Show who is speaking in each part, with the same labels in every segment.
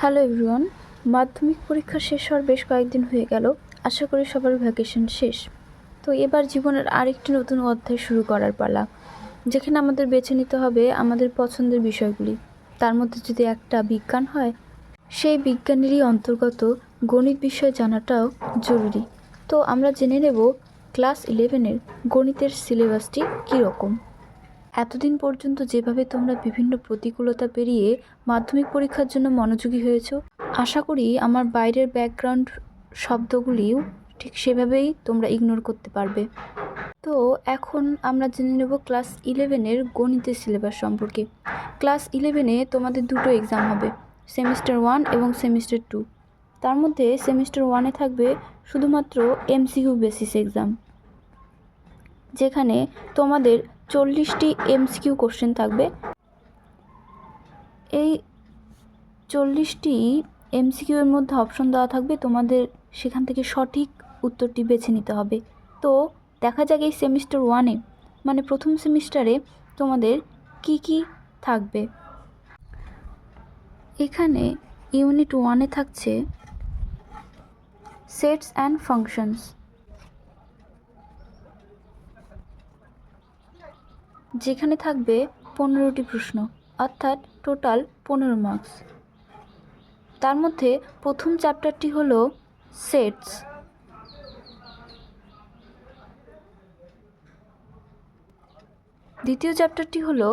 Speaker 1: Hello everyone, মাধ্যমিক পরীক্ষা শেষ হওয়ার বেশ কয়েকদিন হয়ে গেল। আশা করি সবার ভ্যাকেশন শেষ। তো এবার জীবনের আরেকটি নতুন অধ্যায় শুরু করার পালা, যেখানে আমাদের বেছে নিতে হবে আমাদের পছন্দের বিষয়গুলি। তার মধ্যে যদি একটা বিজ্ঞান হয়, সেই বিজ্ঞানেরই অন্তর্গত গণিত বিষয় জানাটাও জরুরি। তো আমরা জেনে নেব ক্লাস 11-এর গণিতের সিলেবাসটি কীরকম। এতদিন পর্যন্ত যেভাবে তোমরা বিভিন্ন প্রতিকূলতা পেরিয়ে মাধ্যমিক পরীক্ষার জন্য মনোযোগী হয়েছো, আশা করি আমার বাইরের ব্যাকগ্রাউন্ড শব্দগুলিও ঠিক সেভাবেই তোমরা ইগনোর করতে পারবে। তো এখন আমরা জেনে নেব ক্লাস 11-এর গণিতের সিলেবাস সম্পর্কে। ক্লাস 11-এ তোমাদের দুটো এক্সাম হবে, সেমিস্টার 1 এবং সেমিস্টার 2। তার মধ্যে সেমিস্টার 1-এ থাকবে শুধুমাত্র এমসিকিউ বেসিস এক্সাম, যেখানে তোমাদের 40টি এমসিকিউ কোশ্চেন থাকবে। এই 40টি এমসিকিউ এর মধ্যে অপশন দেওয়া থাকবে, তোমাদের সেখান থেকে সঠিক উত্তরটি বেছে নিতে হবে। তো দেখা যাক এই সেমিস্টার 1-এ মানে প্রথম সেমিস্টারে তোমাদের কি কি থাকবে। এখানে ইউনিট 1-এ থাকছে সেটস অ্যান্ড ফাংশনস, যেখানে থাকবে 15টি প্রশ্ন, অর্থাৎ টোটাল 15 মার্কস। তার মধ্যে প্রথম চ্যাপ্টারটি হলো সেটস, দ্বিতীয় চ্যাপ্টারটি হলো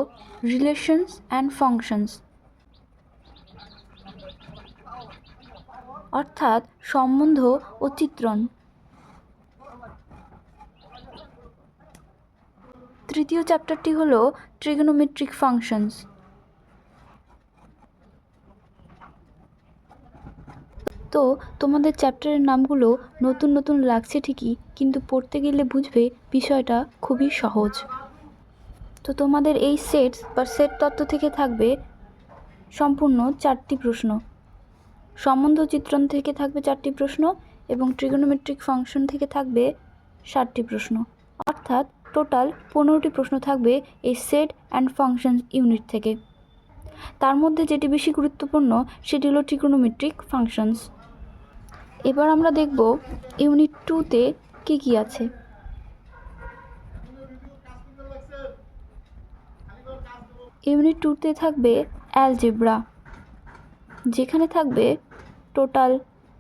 Speaker 1: রিলেশনস অ্যান্ড ফাংশনস, অর্থাৎ সম্বন্ধ ও চিত্রণ। তৃতীয় চ্যাপ্টারটি হলো ট্রিগোনোমেট্রিক ফাংশনস। তো তোমাদের চ্যাপ্টারের নামগুলো নতুন নতুন লাগছে ঠিকই, কিন্তু পড়তে গেলে বুঝবে বিষয়টা খুবই সহজ। তো তোমাদের এই সেটস বা সেট তত্ত্ব থেকে থাকবে সম্পূর্ণ 4টি প্রশ্ন, সম্বন্ধ চিত্রণ থেকে থাকবে 4টি প্রশ্ন এবং ট্রিগোনোমেট্রিক ফাংশন থেকে থাকবে 7টি প্রশ্ন, অর্থাৎ টোটাল 15টি প্রশ্ন থাকবে এই সেট অ্যান্ড ফাংশন ইউনিট থেকে। তার মধ্যে যেটি বেশি গুরুত্বপূর্ণ সেটি হলো ট্রিগোনোমেট্রিক ফাংশনস। এবার আমরা দেখব ইউনিট 2-তে কী কী আছে। ইউনিট 2-তে থাকবে অ্যালজেব্রা, যেখানে থাকবে টোটাল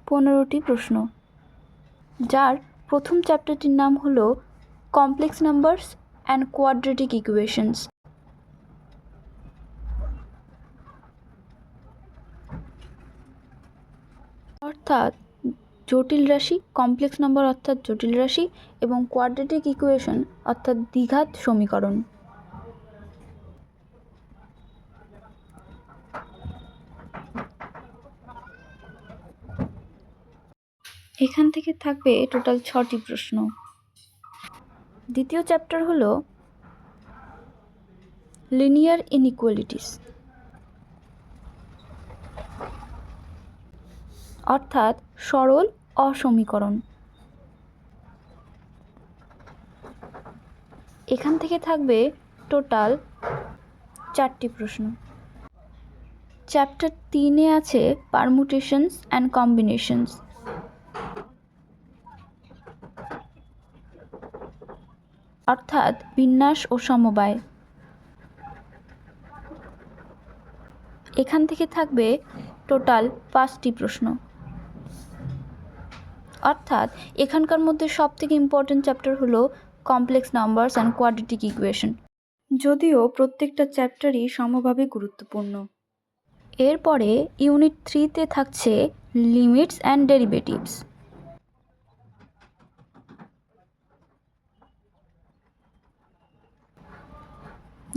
Speaker 1: 15টি প্রশ্ন, যার প্রথম চ্যাপ্টারটির নাম হলো complex numbers and quadratic equations. অর্থাৎ জটিল রাশি, কমপ্লেক্স নাম্বার অর্থাৎ জটিল রাশি, এবং কোয়াড্রেটিক ইকুয়েশন অর্থাৎ দ্বিঘাত সমীকরণ। এখান থেকে থাকবে টোটাল 6টি প্রশ্ন। দ্বিতীয় চ্যাপ্টার হলো লিনিয়ার ইনইকুয়ালিটিস, অর্থাৎ সরল অসমীকরণ। এখান থেকে থাকবে টোটাল 4টি প্রশ্ন। চ্যাপ্টার 3-এ আছে পারমুটেশনস অ্যান্ড কম্বিনেশনস, অর্থাৎ বিন্যাস ও সমবায়। এখান থেকে থাকবে টোটাল 5টি প্রশ্ন, অর্থাৎ এখানকার মধ্যে সবথেকে ইম্পর্টেন্ট চ্যাপ্টার হলো complex numbers and quadratic equation, যদিও প্রত্যেকটা চ্যাপ্টারই সমভাবে গুরুত্বপূর্ণ। এরপরে ইউনিট 3-তে থাকছে লিমিটস অ্যান্ড ডেরিভেটিভস,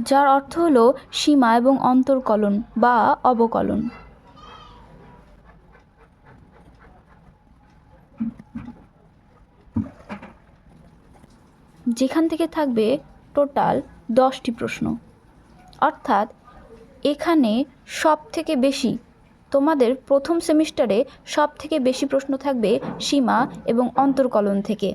Speaker 1: যার অর্থ হলো সীমা এবং অন্তর্কলন বা অবকলন। যেখান থেকে থাকবে টোটাল 10টি প্রশ্ন, অর্থাৎ এখানে সব থেকে বেশি তোমাদের প্রথম সেমিস্টারে সব থেকে বেশি প্রশ্ন থাকবে সীমা এবং অন্তর্কলন থেকে।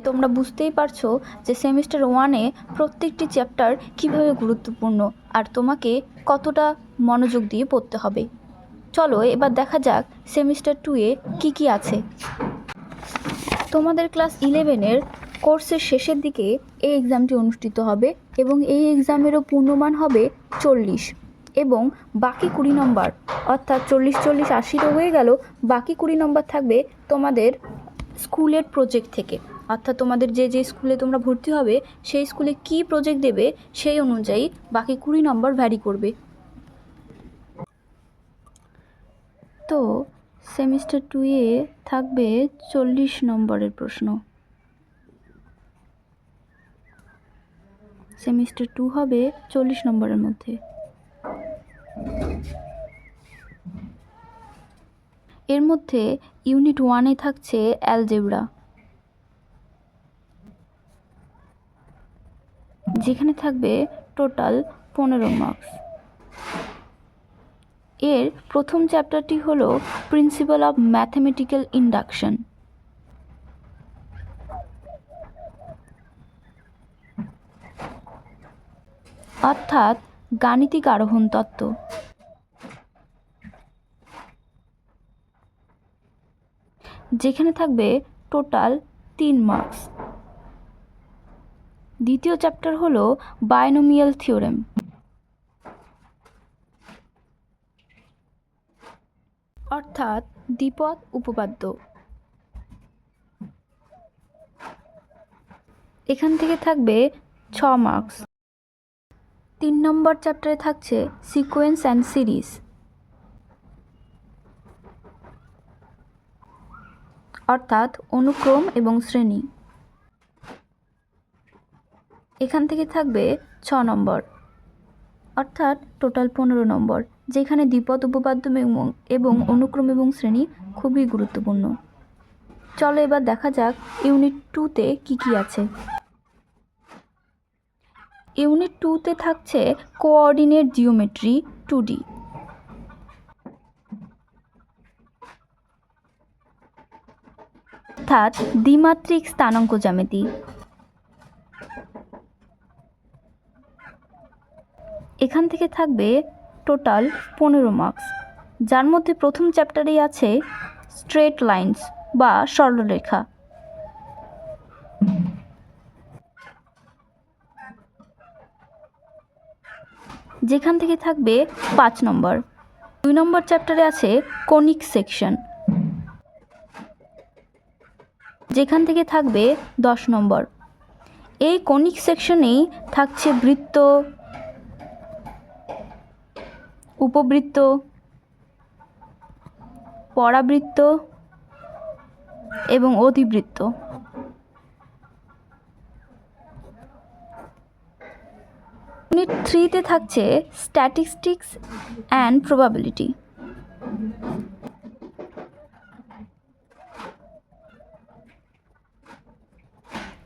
Speaker 1: তোমরা বুঝতেই পারছো যে সেমিস্টার 1-এ প্রত্যেকটি চ্যাপ্টার কীভাবে গুরুত্বপূর্ণ আর তোমাকে কতটা মনোযোগ দিয়ে পড়তে হবে। চলো এবার দেখা যাক সেমিস্টার 2-এ কী আছে। তোমাদের ক্লাস 11-এর কোর্সের শেষের দিকে এই এক্সামটি অনুষ্ঠিত হবে এবং এই এক্সামেরও পূর্ণমান হবে 40 এবং বাকি 20 নম্বর, অর্থাৎ 40-40-80 তো হয়ে গেল, বাকি 20 নম্বর থাকবে তোমাদের স্কুলের প্রজেক্ট থেকে। অর্থাৎ তোমাদের যে স্কুলে তোমরা ভর্তি হবে সেই স্কুলে কী প্রজেক্ট দেবে সেই অনুযায়ী বাকি 20 নম্বর ভ্যারি করবে। তো সেমিস্টার 2-এ থাকবে 40 নম্বরের প্রশ্ন। সেমিস্টার 2 হবে 40 নম্বরের মধ্যে। এর মধ্যে ইউনিট 1-এ থাকছে অ্যালজেব্রা, যেখানে থাকবে টোটাল 15 মার্কস। এর প্রথম চ্যাপ্টারটি হলো প্রিন্সিপাল অফ ম্যাথমেটিক্যাল ইন্ডাকশন। অর্থাৎ গাণিতিক আরোহণ তত্ত্ব। যেখানে থাকবে টোটাল 3 মার্কস। দ্বিতীয় চ্যাপ্টার হলো বাইনোমিয়াল থিওরেম। অর্থাৎ দ্বিপদ উপপাদ্য। এখান থেকে থাকবে 6 মার্কস। 3 নম্বর চ্যাপ্টারে থাকছে সিকোয়েন্স অ্যান্ড সিরিজ। অর্থাৎ অনুক্রম এবং শ্রেণী। এখান থেকে থাকবে 6 নম্বর, অর্থাৎ টোটাল 15 নম্বর, যেখানে দ্বিপদ উপপাদ্য এবং অনুক্রম এবং শ্রেণী খুবই গুরুত্বপূর্ণ। চলো এবার দেখা যাক ইউনিট 2-তে কী আছে। ইউনিট 2-তে থাকছে কোঅর্ডিনেট জিওমেট্রি 2D। অর্থাৎ দ্বিমাত্রিক স্থানাঙ্ক জ্যামিতি। এখান থেকে থাকবে টোটাল 15 মার্কস, যার মধ্যে প্রথম চ্যাপ্টারেই আছে স্ট্রেট লাইন্স বা সরলরেখা। যেখান থেকে থাকবে 5 নম্বর। 2 নম্বর চ্যাপ্টারে আছে কনিক সেকশন, যেখান থেকে থাকবে 10 নম্বর। এই কনিক সেকশনেই থাকছে বৃত্ত, উপবৃত্ত, পরাবৃত্ত এবং অধিবৃত্ত। ইউনিট 3-তে থাকছে স্ট্যাটিস্টিক্স অ্যান্ড প্রবাবিলিটি।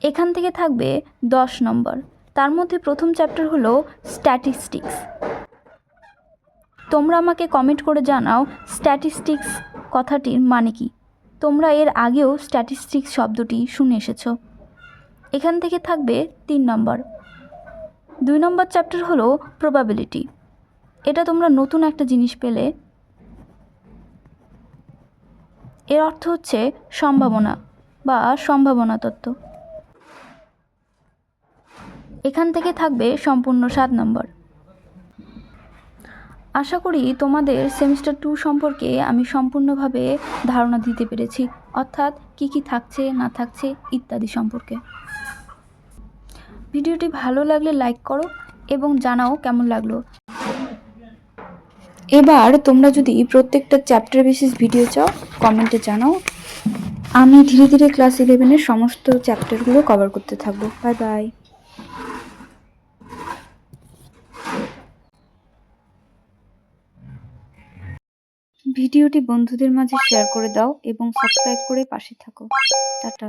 Speaker 1: এখান থেকে থাকবে 10 নম্বর। তার মধ্যে প্রথম চ্যাপ্টার হলো স্ট্যাটিস্টিক্স। তোমরা আমাকে কমেন্ট করে জানাও স্ট্যাটিস্টিক্স কথাটির মানে কি। তোমরা এর আগেও স্ট্যাটিস্টিক্স শব্দটি শুনে এসেছো। এখান থেকে থাকবে 3 নম্বর। 2 নম্বর চ্যাপ্টার হলো প্রবাবিলিটি। এটা তোমরা নতুন একটা জিনিস পেলে। এর অর্থ হচ্ছে সম্ভাবনা বা সম্ভাবনা তত্ত্ব। এখান থেকে থাকবে সম্পূর্ণ 7 নম্বর। আশা করি তোমাদের সেমিস্টার 2 সম্পর্কে আমি সম্পূর্ণভাবে ধারণা দিতে পেরেছি, অর্থাৎ কী থাকছে না থাকছে ইত্যাদি সম্পর্কে। ভিডিওটি ভালো লাগলে লাইক করো এবং জানাও কেমন লাগলো। এবার তোমরা যদি প্রত্যেকটা চ্যাপ্টার বেসিস ভিডিও চাও কমেন্টে জানাও। আমি ধীরে ধীরে ক্লাস 11-এর সমস্ত চ্যাপ্টারগুলো কভার করতে থাকবো। Bye bye. ভিডিওটি বন্ধুদের মাঝে শেয়ার করে দাও এবং সাবস্ক্রাইব করে পাশে থাকো। টাটা।